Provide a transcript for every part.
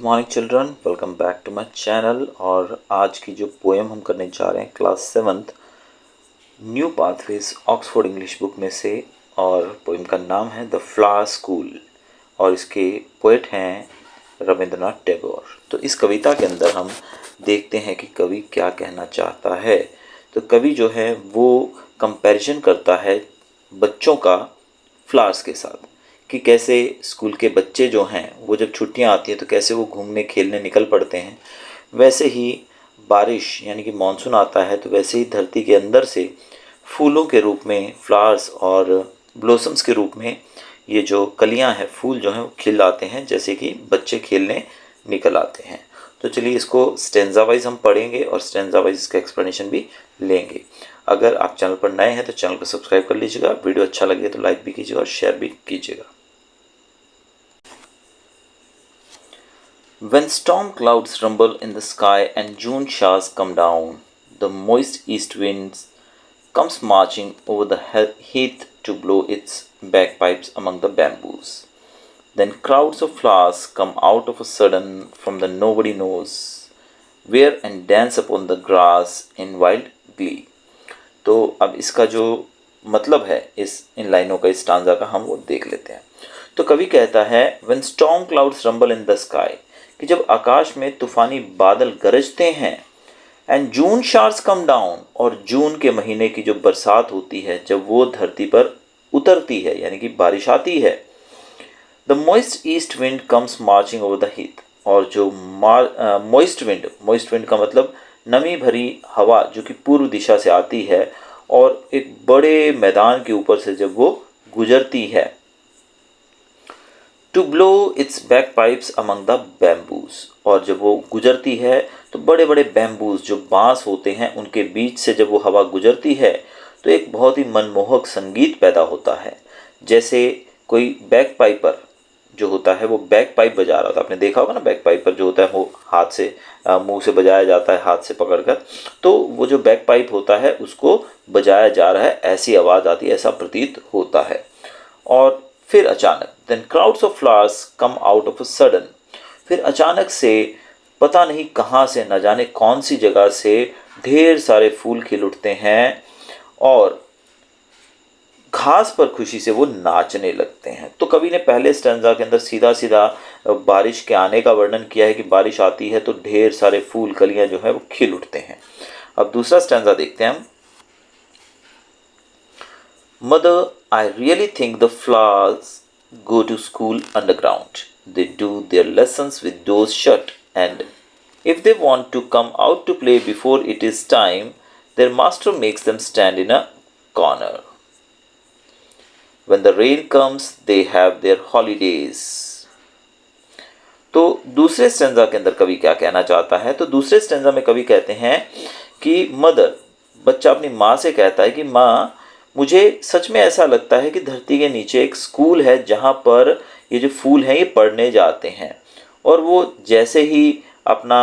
Morning children, welcome back to my channel. और आज की जो पोएम हम करने जा रहे हैं class 7th new pathways Oxford English book में से, और पोएम का नाम है द फ्लावर स्कूल और इसके पोएट हैं रविंद्रनाथ टैगोर। तो इस कविता के अंदर हम देखते हैं कि कवि क्या कहना चाहता है। तो कवि जो है वो कंपैरिजन करता है बच्चों का फ्लावर्स के साथ, कि कैसे स्कूल के बच्चे जो हैं वो जब छुट्टियां आती हैं तो कैसे वो घूमने खेलने निकल पड़ते हैं। वैसे ही बारिश यानी कि मानसून आता है तो वैसे ही धरती के अंदर से फूलों के रूप में, फ्लावर्स और ब्लॉसम्स के रूप में ये जो कलियां हैं, फूल जो हैं वो खिल आते हैं, जैसे कि बच्चे खेलने निकल आते हैं। तो चलिए इसको स्टेंजा वाइज हम पढ़ेंगे और स्टेंजा वाइज इसका एक्सप्लेनेशन भी लेंगे। अगर आप चैनल पर नए हैं तो चैनल को सब्सक्राइब कर लीजिएगा, वीडियो अच्छा लगे तो लाइक भी कीजिएगा और शेयर भी कीजिएगा। When storm clouds rumble in the sky and June showers come down, the moist east wind comes marching over the heath to blow its bagpipes among the bamboos. Then crowds of flowers come out of a sudden from the nobody knows where and dance upon the grass in wild glee. तो अब इसका जो मतलब है इन लाइनों का, इस stanza का, हम वो देख लेते हैं। तो कवि कहता है when storm clouds rumble in the sky, कि जब आकाश में तूफानी बादल गरजते हैं, एंड जून शार्स कम डाउन, और जून के महीने की जो बरसात होती है जब वो धरती पर उतरती है यानी कि बारिश आती है, the moist east wind comes marching over the Heath, और जो मॉइस्ट विंड का मतलब नमी भरी हवा जो कि पूर्व दिशा से आती है और एक बड़े मैदान के ऊपर से जब वो गुजरती है, to blow its back pipes among the bamboos, और जब वो गुजरती है तो बड़े बड़े बैम्बूज जो बांस होते हैं उनके बीच से जब वो हवा गुजरती है तो एक बहुत ही मनमोहक संगीत पैदा होता है। जैसे कोई बैक पाइपर जो होता है वो बैक पाइप बजा रहा होता है, आपने देखा होगा ना, बैक पाइपर जो होता है वो हाथ से मुंह से बजाया जाता है, हाथ से पकड़कर। तो वो जो बैक पाइप होता है उसको बजाया जा रहा है, ऐसी आवाज़ आती है, ऐसा प्रतीत होता है। और फिर अचानक then crowds of flowers come out of a sudden, फिर अचानक से पता नहीं कहाँ से, न जाने कौन सी जगह से ढेर सारे फूल खिल उठते हैं और घास पर खुशी से वो नाचने लगते हैं। तो कवि ने पहले स्टैंजा के अंदर सीधा सीधा बारिश के आने का वर्णन किया है कि बारिश आती है तो ढेर सारे फूल, कलियां जो है वो खिल उठते हैं। अब दूसरा स्टैंजा देखते हैं हम। Mother, I really think the flowers go to school underground. They do their lessons with doors shut, and if they want to come out to play before it is time, their master makes them stand in a corner. When the rain comes, they have their holidays. तो दूसरे stanza के अंदर कवि क्या कहना चाहता है? तो दूसरे स्टेंजा में कवि कहते हैं कि मदर, बच्चा अपनी माँ से कहता है कि माँ, मुझे सच में ऐसा लगता है कि धरती के नीचे एक स्कूल है जहाँ पर ये जो फूल हैं ये पढ़ने जाते हैं, और वो जैसे ही अपना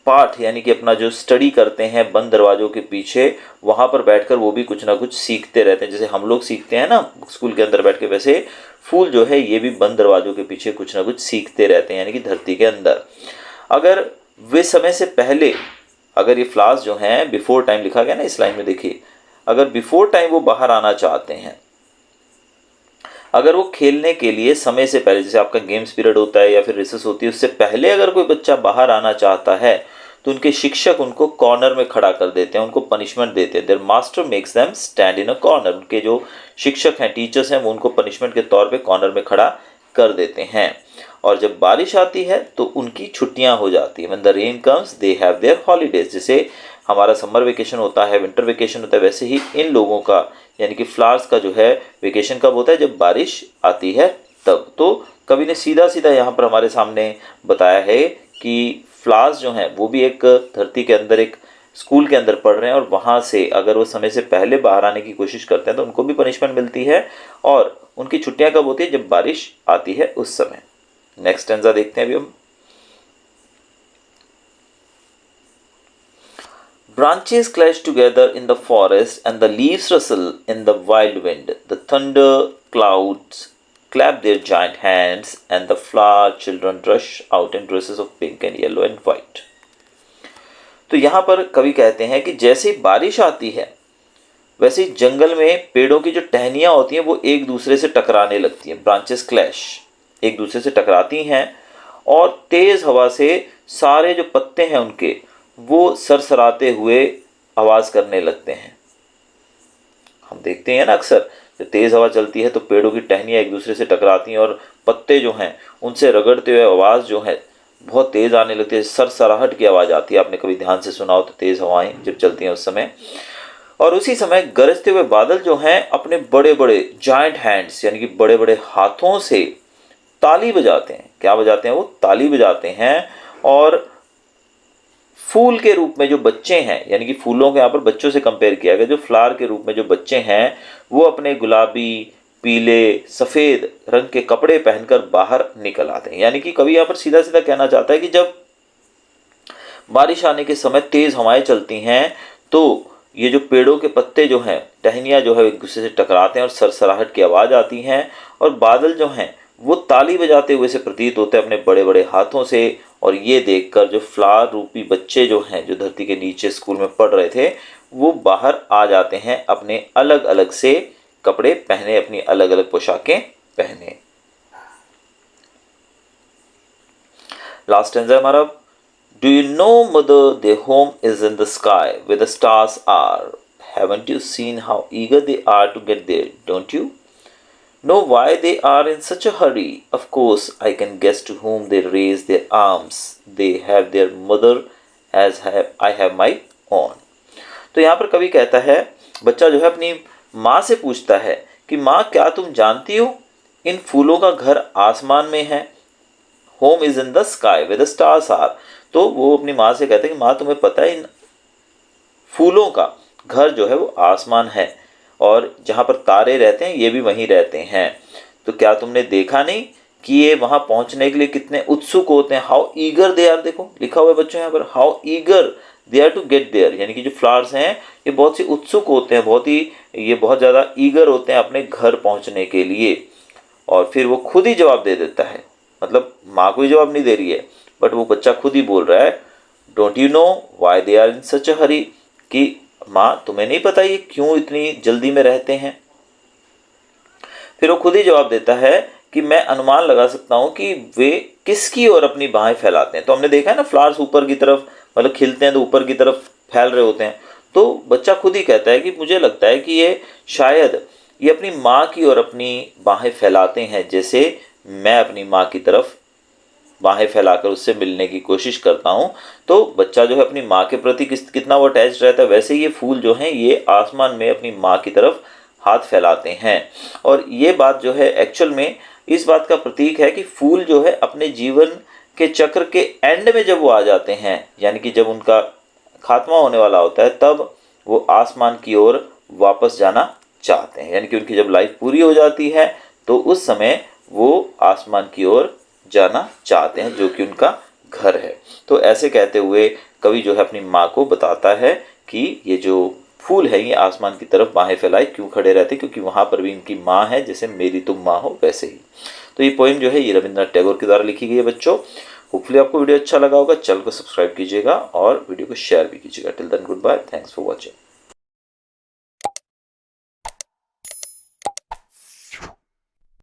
पाठ यानी कि अपना जो स्टडी करते हैं बंद दरवाज़ों के पीछे, वहाँ पर बैठकर वो भी कुछ ना कुछ सीखते रहते हैं। जैसे हम लोग सीखते हैं ना स्कूल के अंदर बैठ के, वैसे फूल जो है ये भी बंद दरवाज़ों के पीछे कुछ ना कुछ सीखते रहते हैं यानी कि धरती के अंदर। अगर वे समय से पहले, अगर ये फ्लावर्स जो हैं बिफोर टाइम लिखा गया ना इस लाइन में, देखिए, अगर बिफोर टाइम वो बाहर आना चाहते हैं, अगर वो खेलने के लिए समय से पहले, जैसे आपका गेम्स पीरियड होता है या फिर रिसेस होती है, उससे पहले अगर कोई बच्चा बाहर आना चाहता है तो उनके शिक्षक उनको कॉर्नर में खड़ा कर देते हैं, उनको पनिशमेंट देते हैं। Their master makes them stand in a corner, उनके जो शिक्षक हैं, टीचर्स हैं, वो उनको पनिशमेंट के तौर पे कॉर्नर में खड़ा कर देते हैं। और जब बारिश आती है तो उनकी छुट्टियां हो जाती हैं। When the rain comes they have their holidays, जैसे हमारा समर वेकेशन होता है, विंटर वेकेशन होता है, वैसे ही इन लोगों का यानी कि फ्लावर्स का जो है वेकेशन कब होता है? जब बारिश आती है तब। तो कवि ने सीधा सीधा यहाँ पर हमारे सामने बताया है कि फ्लावर्स जो हैं वो भी एक धरती के अंदर एक स्कूल के अंदर पढ़ रहे हैं, और वहाँ से अगर वो समय से पहले बाहर आने की कोशिश करते हैं तो उनको भी पनिशमेंट मिलती है, और उनकी छुट्टियाँ कब होती है? जब बारिश आती है उस समय। नेक्स्ट स्टैंजा देखते हैं अभी हम। Branches clash together in the forest, and the leaves rustle in the wild wind. The thunder clouds clap their giant hands, and the flower children rush out in dresses of pink and yellow and white. तो यहाँ पर कवि कहते हैं कि जैसे ही बारिश आती है वैसे ही जंगल में पेड़ों की जो टहनियाँ होती हैं वो एक दूसरे से टकराने लगती हैं, ब्रांचेस क्लैश, एक दूसरे से टकराती हैं और तेज़ हवा से सारे जो पत्ते हैं उनके वो सरसराते हुए आवाज़ करने लगते हैं। हम देखते हैं ना अक्सर जब तेज़ हवा चलती है तो पेड़ों की टहनियाँ एक दूसरे से टकराती हैं और पत्ते जो हैं उनसे रगड़ते हुए आवाज़ जो है बहुत तेज़ आने लगती है, सरसराहट की आवाज़ आती है। आपने कभी ध्यान से सुना हो तो तेज़ हवाएं जब चलती हैं उस समय, और उसी समय गरजते हुए बादल जो हैं अपने बड़े बड़े जायंट हैंड्स यानी कि बड़े बड़े हाथों से ताली बजाते हैं। क्या बजाते हैं? वो ताली बजाते हैं। और फूल के रूप में जो बच्चे हैं, यानी कि फूलों के यहाँ पर बच्चों से कंपेयर किया गया, जो फ्लावर के रूप में जो बच्चे हैं वो अपने गुलाबी, पीले, सफ़ेद रंग के कपड़े पहनकर बाहर निकल आते हैं। यानी कि कवि यहाँ पर सीधा सीधा कहना चाहता है कि जब बारिश आने के समय तेज़ हवाएं चलती हैं तो ये जो पेड़ों के पत्ते जो हैं, टहनियाँ जो है एक दूसरे से टकराते हैं और सरसराहट की आवाज़ आती हैं, और बादल जो हैं वो ताली बजाते हुए से प्रतीत होते हैं अपने बड़े बड़े हाथों से। और ये देखकर जो फ्लावर रूपी बच्चे जो हैं, जो धरती के नीचे स्कूल में पढ़ रहे थे, वो बाहर आ जाते हैं अपने अलग अलग से कपड़े पहने, अपनी अलग अलग पोशाकें पहने। लास्ट स्टैंजा हमारा, Do you know, mother, their home is in the sky where the stars are. Haven't you seen how eager they are to get there, don't you? Know why they are in such a hurry? Of course, I can guess to whom they raise their arms. They have their mother as I have my own. तो यहाँ पर कवि कहता है, बच्चा जो है अपनी माँ से पूछता है कि माँ क्या तुम जानती हो इन फूलों का घर आसमान में है। Home is in the sky where the stars are. तो वो अपनी माँ से कहते हैं कि माँ तुम्हें पता है इन फूलों का घर जो है वो आसमान है और जहाँ पर तारे रहते हैं ये भी वहीं रहते हैं। तो क्या तुमने देखा नहीं कि ये वहाँ पहुँचने के लिए कितने उत्सुक होते हैं। हाउ ईगर दे आर, देखो लिखा हुआ है बच्चों यहाँ पर, how eager they are to get there, यानी कि जो फ्लावर्स हैं ये बहुत सी उत्सुक होते हैं, ये बहुत ज़्यादा ईगर होते हैं अपने घर पहुँचने के लिए। और फिर वो खुद ही जवाब दे देता है, मतलब माँ को ही जवाब नहीं दे रही है बट वो बच्चा खुद ही बोल रहा है, don't you know why they are in such a hurry, कि माँ तुम्हें नहीं पता ये क्यों इतनी जल्दी में रहते हैं। फिर वो खुद ही जवाब देता है कि मैं अनुमान लगा सकता हूँ कि वे किसकी ओर अपनी बाहें फैलाते हैं। तो हमने देखा है ना, फ्लावर्स ऊपर की तरफ मतलब खिलते हैं तो ऊपर की तरफ फैल रहे होते हैं। तो बच्चा खुद ही कहता है कि मुझे लगता है कि ये शायद ये अपनी माँ की ओर अपनी बाहें फैलाते हैं, जैसे मैं अपनी माँ की तरफ बाहें फैलाकर उससे मिलने की कोशिश करता हूँ। तो बच्चा जो है अपनी माँ के प्रति कितना वो अटैच रहता है, वैसे ये फूल जो हैं ये आसमान में अपनी माँ की तरफ हाथ फैलाते हैं। और ये बात जो है एक्चुअल में इस बात का प्रतीक है कि फूल जो है अपने जीवन के चक्र के एंड में जब वो आ जाते हैं, यानी कि जब उनका खात्मा होने वाला होता है, तब वो आसमान की ओर वापस जाना चाहते हैं। यानी कि उनकी जब लाइफ पूरी हो जाती है तो उस समय वो आसमान की ओर जाना चाहते हैं, जो कि उनका घर है। तो ऐसे कहते हुए कवि जो है अपनी माँ को बताता है कि ये जो फूल है ये आसमान की तरफ बाहें फैलाए क्यों खड़े रहते, क्योंकि वहाँ पर भी इनकी माँ है, जैसे मेरी तुम माँ हो वैसे ही। तो ये पोएम जो है ये रविंद्रनाथ टैगोर के द्वारा लिखी गई है बच्चों। होपफुली आपको वीडियो अच्छा लगा होगा। चैनल को सब्सक्राइब कीजिएगा और वीडियो को शेयर भी कीजिएगा। Till then goodbye, thanks for watching.